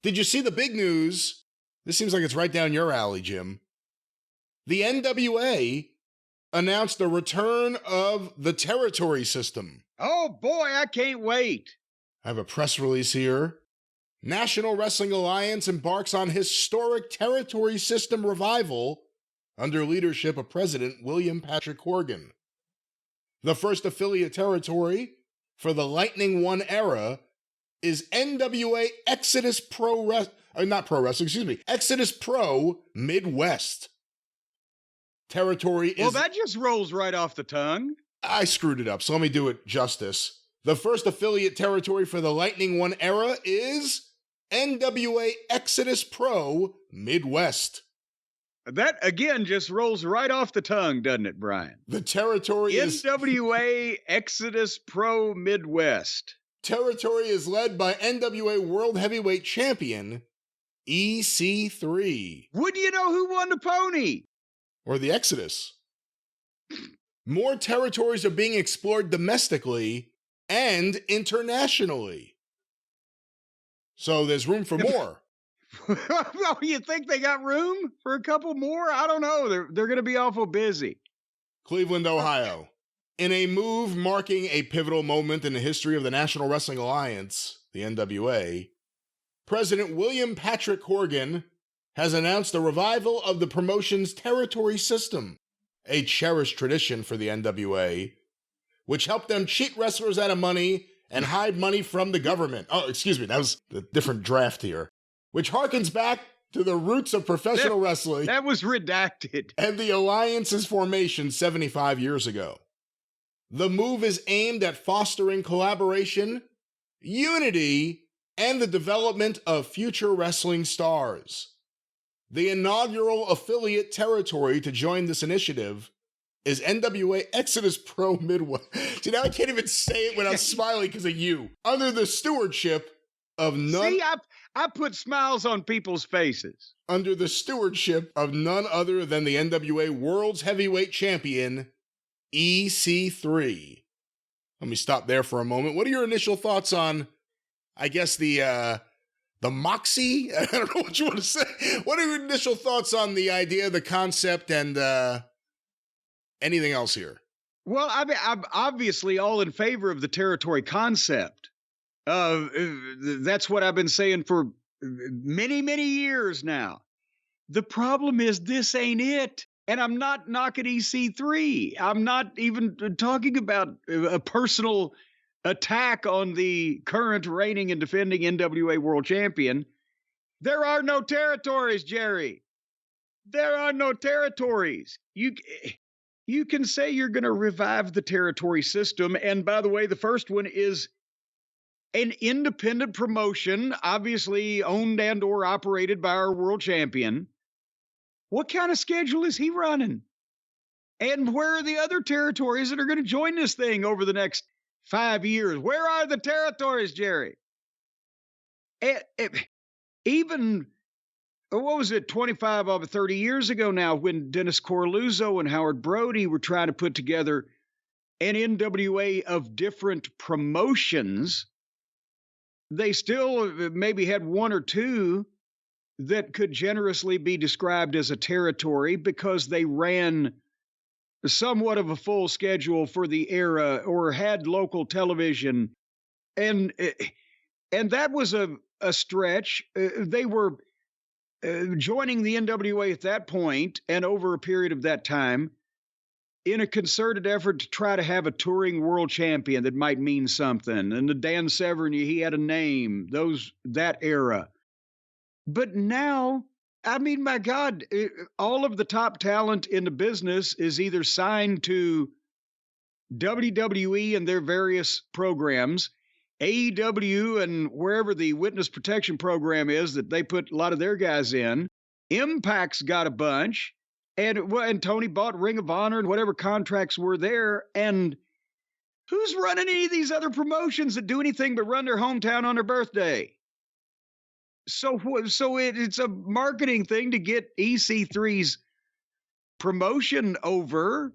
Did you see the big news? This seems like it's right down your alley, Jim. The NWA announced the return of the territory system. Oh boy, I can't wait. I have a press release here. National Wrestling Alliance embarks on historic territory system revival under leadership of President William Patrick Corgan. The first affiliate territory for the Lightning One era is NWA Exodus Exodus Pro Midwest. Territory is... Well, that just rolls right off the tongue. I screwed it up, so let me do it justice. The first affiliate territory for the Lightning One era is NWA Exodus Pro Midwest. That, again, just rolls right off the tongue, doesn't it, Brian? The territory is... NWA Exodus Pro Midwest. Territory is led by NWA World Heavyweight Champion, EC3. Wouldn't you know who won the pony? Or the Exodus. More territories are being explored domestically and internationally. So there's room for more. Well, you think they got room for a couple more? I don't know. They're going to be awful busy. Cleveland, Ohio. In a move marking a pivotal moment in the history of the National Wrestling Alliance, the NWA, President William Patrick Corgan has announced a revival of the promotion's territory system, a cherished tradition for the NWA, which helped them cheat wrestlers out of money and hide money from the government. Oh, excuse me, that was a different draft here. Which harkens back to the roots of professional wrestling. That was redacted. And the Alliance's formation 75 years ago. The move is aimed at fostering collaboration, unity, and the development of future wrestling stars. The inaugural affiliate territory to join this initiative is NWA Exodus Pro Midwest. See, now I can't even say it without smiling because of you. Under the stewardship of none... See, I put smiles on people's faces. Under the stewardship of none other than the NWA World's Heavyweight Champion, EC3. Let me stop there for a moment. What are your initial thoughts on, I guess, the moxie? I don't know what you want to say. What are your initial thoughts on the idea, the concept, and anything else here? Well, I'm obviously all in favor of the territory concept. That's what I've been saying for many, many years now. The problem is this ain't it. And I'm not knocking EC3. I'm not even talking about a personal attack on the current reigning and defending NWA World Champion. There are no territories, Jerry. There are no territories. You can say you're going to revive the territory system. And by the way, the first one is an independent promotion, obviously owned and or operated by our world champion. What kind of schedule is he running? And where are the other territories that are going to join this thing over the next 5 years? Where are the territories, Jerry? Even, what was it, 25 or 30 years ago now, when Dennis Coralluzzo and Howard Brody were trying to put together an NWA of different promotions, they still maybe had one or two that could generously be described as a territory because they ran somewhat of a full schedule for the era or had local television. And that was a stretch. They were joining the NWA at that point and over a period of that time in a concerted effort to try to have a touring world champion that might mean something. And the Dan Severn, he had a name, that era. But now, I mean, my God, all of the top talent in the business is either signed to WWE and their various programs, AEW and wherever the witness protection program is that they put a lot of their guys in. Impact's got a bunch, and Tony bought Ring of Honor and whatever contracts were there. And who's running any of these other promotions that do anything but run their hometown on their birthday? So it's a marketing thing to get EC3's promotion over,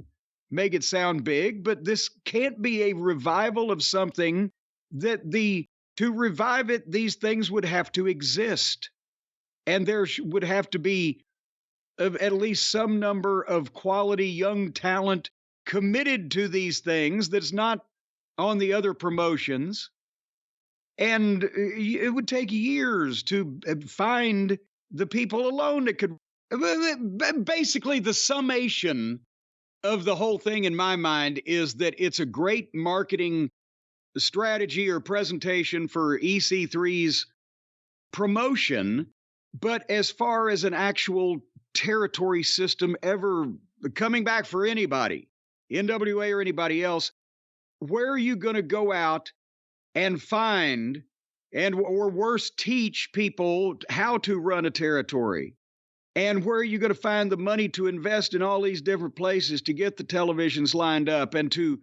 make it sound big, but this can't be a revival of something that the to revive it, these things would have to exist. And there would have to be at least some number of quality young talent committed to these things that's not on the other promotions. And it would take years to find the people alone that could. Basically, the summation of the whole thing in my mind is that it's a great marketing strategy or presentation for EC3's promotion. But as far as an actual territory system ever coming back for anybody, NWA or anybody else, where are you going to go out and find or worse, teach people how to run a territory? And where are you going to find the money to invest in all these different places to get the televisions lined up and to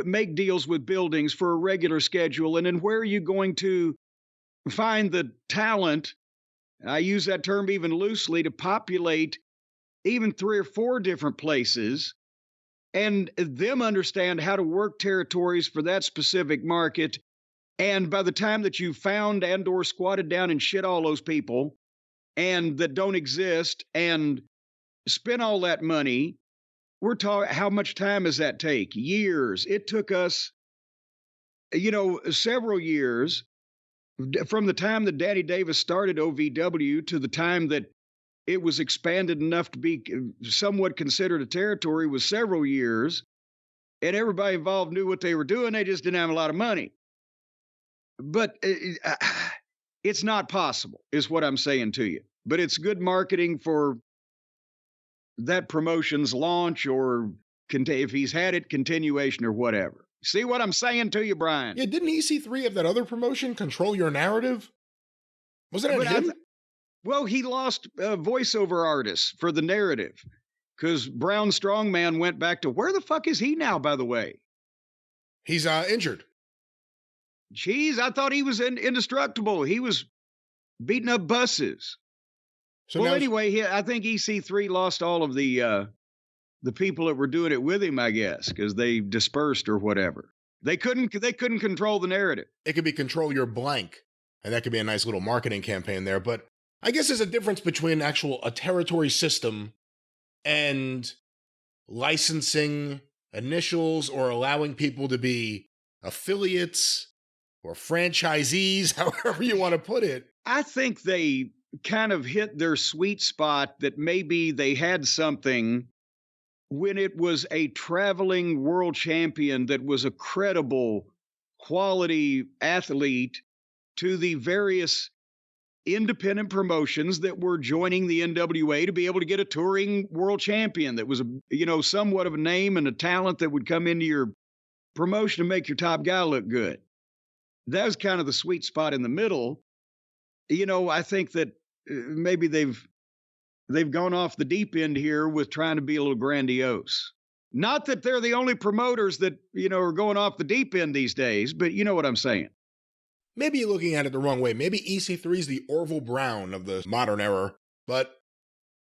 make deals with buildings for a regular schedule? And then where are you going to find the talent, I use that term even loosely, to populate even 3 or 4 different places and them understand how to work territories for that specific market? And by the time that you found and or squatted down and shit all those people and that don't exist and spend all that money, we're talking, how much time does that take? Years. It took us, several years from the time that Danny Davis started OVW to the time that it was expanded enough to be somewhat considered a territory was several years. And everybody involved knew what they were doing. They just didn't have a lot of money. But it's not possible, is what I'm saying to you. But it's good marketing for that promotion's launch or if he's had it, continuation or whatever. See what I'm saying to you, Brian? Yeah, didn't EC3 have that other promotion, Control Your Narrative? Was it on him? Well, he lost voiceover artists for the narrative because Brown Strongman went back to, where the fuck is he now, by the way? He's injured. Jeez, I thought he was indestructible. He was beating up buses. So well, anyway, I think EC3 lost all of the people that were doing it with him, I guess, because they dispersed or whatever. They couldn't control the narrative. It could be Control Your Blank, and that could be a nice little marketing campaign there. But I guess there's a difference between a territory system and licensing initials or allowing people to be affiliates or franchisees, however you want to put it. I think they kind of hit their sweet spot that maybe they had something when it was a traveling world champion that was a credible, quality athlete to the various independent promotions that were joining the NWA to be able to get a touring world champion that was somewhat of a name and a talent that would come into your promotion and make your top guy look good. That was kind of the sweet spot in the middle. I think that maybe they've gone off the deep end here with trying to be a little grandiose. Not that they're the only promoters that, are going off the deep end these days, but you know what I'm saying. Maybe you're looking at it the wrong way. Maybe EC3 is the Orville Brown of the modern era. But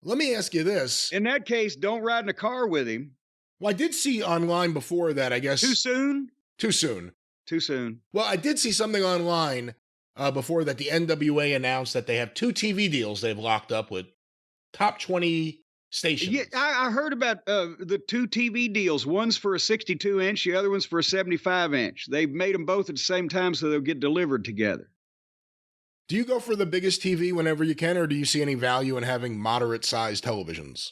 let me ask you this. In that case, don't ride in a car with him. Well, I did see online before that, I guess. Too soon? Too soon. Too soon. Well, I did see something online before that the NWA announced that they have 2 TV deals they've locked up with top 20 stations. Yeah, I heard about the 2 TV deals. One's for a 62-inch, the other one's for a 75-inch. They've made them both at the same time so they'll get delivered together. Do you go for the biggest TV whenever you can, or do you see any value in having moderate-sized televisions?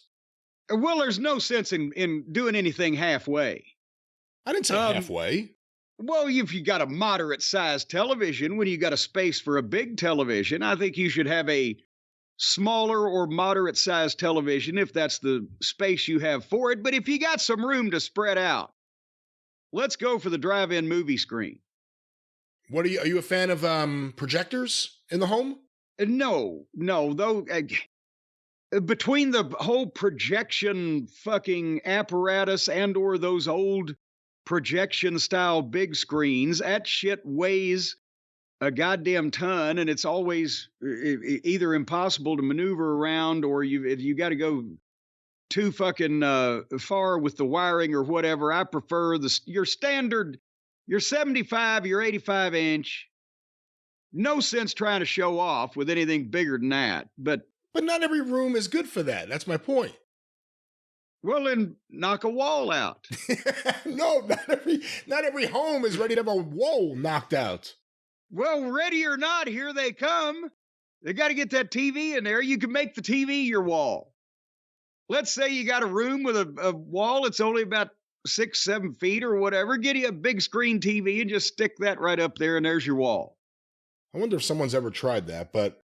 Well, there's no sense in doing anything halfway. I didn't say halfway. Well, if you got a moderate-sized television, when you got a space for a big television, I think you should have a smaller or moderate-sized television if that's the space you have for it. But if you got some room to spread out, let's go for the drive-in movie screen. What are you a fan of projectors in the home? No. Though between the whole projection fucking apparatus and or those old projection-style big screens, that shit weighs a goddamn ton, and it's always either impossible to maneuver around or you got to go too fucking far with the wiring or whatever. I prefer your standard, your 75, your 85-inch, No sense trying to show off with anything bigger than that. But not every room is good for that. That's my point. well, then knock a wall out. No, not every home is ready to have a wall knocked out. Well, ready or not, here they come. They got to get that TV in there. You can make the TV your wall. Let's say you got a room with a wall that's only about 6-7 feet or whatever. Get you a big screen TV and just stick that right up there, and there's your wall. I wonder if someone's ever tried that, but